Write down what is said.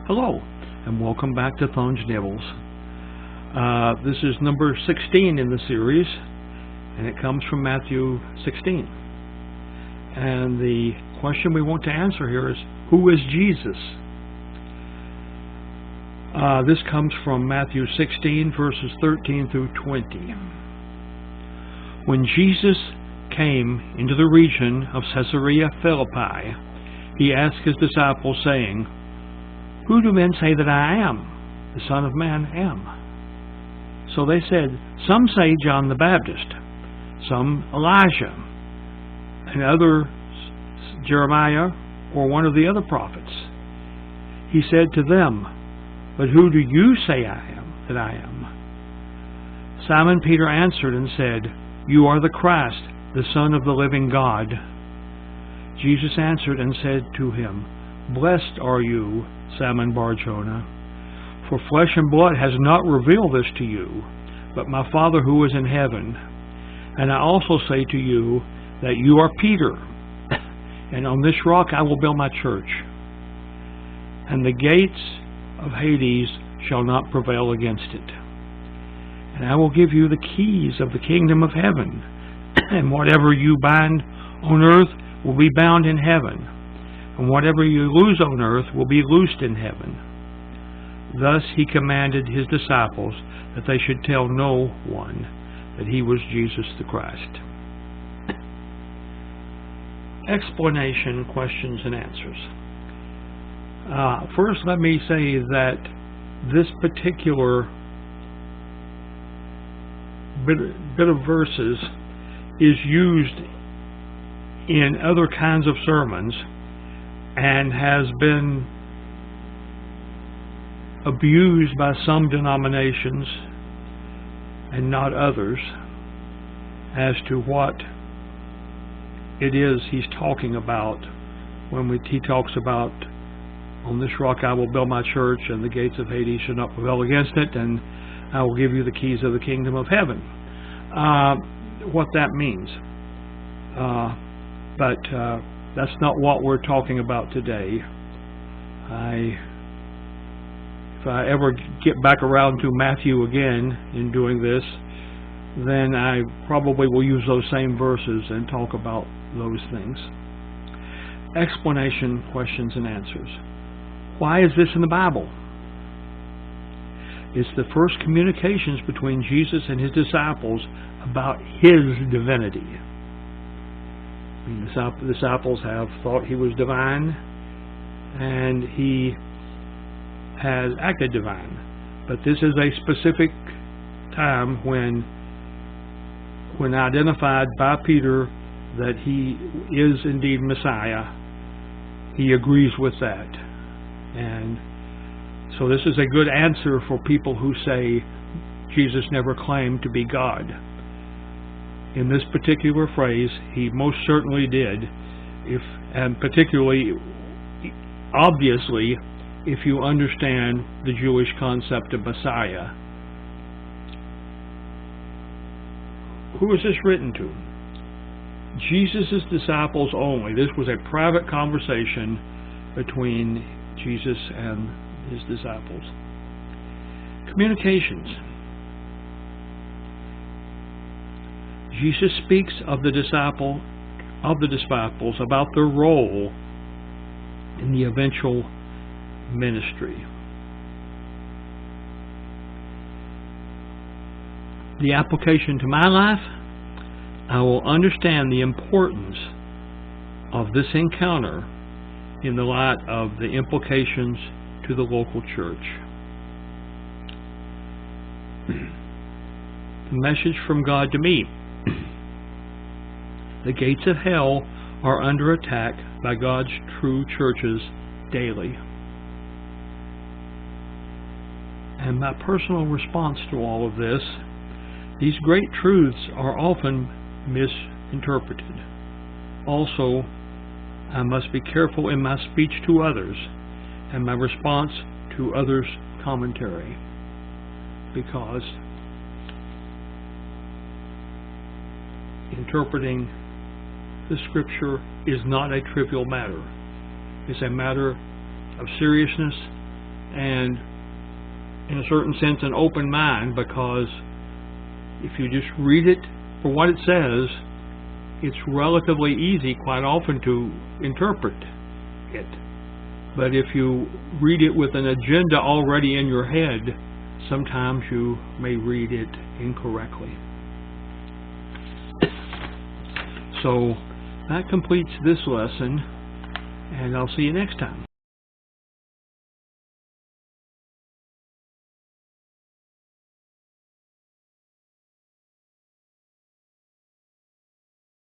Hello, and welcome back to Thone's Nibbles. This is number 16 in the series, and it comes from Matthew 16. And the question we want to answer here is, who is Jesus? This comes from Matthew 16, verses 13 through 20. When Jesus came into the region of Caesarea Philippi, he asked his disciples, saying, "Who do men say that I am, the Son of Man, am?" So they said, "Some say John the Baptist, some Elijah, and others Jeremiah or one of the other prophets." He said to them, "But who do you say that I am?" Simon Peter answered and said, "You are the Christ, the Son of the living God." Jesus answered and said to him, "Blessed are you, Simon Bar-Jonah, for flesh and blood has not revealed this to you, but my Father who is in heaven. And I also say to you that you are Peter, and on this rock I will build my church, and the gates of Hades shall not prevail against it. And I will give you the keys of the kingdom of heaven, and whatever you bind on earth will be bound in heaven, and whatever you loose on earth will be loosed in heaven." Thus he commanded his disciples that they should tell no one that he was Jesus the Christ. Explanation, questions, and answers. First, let me say that this particular bit of verses is used in other kinds of sermons and has been abused by some denominations and not others as to what it is he's talking about when he talks about, "On this rock I will build my church, and the gates of Hades shall not prevail against it, and I will give you the keys of the kingdom of heaven." What that means. But that's not what we're talking about today. If I ever get back around to Matthew again in doing this, then I probably will use those same verses and talk about those things. Explanation, questions, and answers. Why is this in the Bible? It's the first communications between Jesus and his disciples about his divinity. The disciples have thought he was divine, and he has acted divine. But this is a specific time when identified by Peter that he is indeed Messiah, he agrees with that. And so this is a good answer for people who say Jesus never claimed to be God. In this particular phrase, he most certainly did, and particularly, obviously, if you understand the Jewish concept of Messiah. Who is this written to? Jesus' disciples only. This was a private conversation between Jesus and his disciples. Communications. Jesus speaks of the disciples about their role in the eventual ministry. The application to my life: I will understand the importance of this encounter in the light of the implications to the local church. The message from God to me: the gates of hell are under attack by God's true churches daily. And my personal response to all of this: these great truths are often misinterpreted. Also, I must be careful in my speech to others and my response to others' commentary, because interpreting the Scripture is not a trivial matter. It's a matter of seriousness and in a certain sense an open mind, because if you just read it for what it says, it's relatively easy quite often to interpret it. But if you read it with an agenda already in your head, sometimes you may read it incorrectly. So that completes this lesson, and I'll see you next time.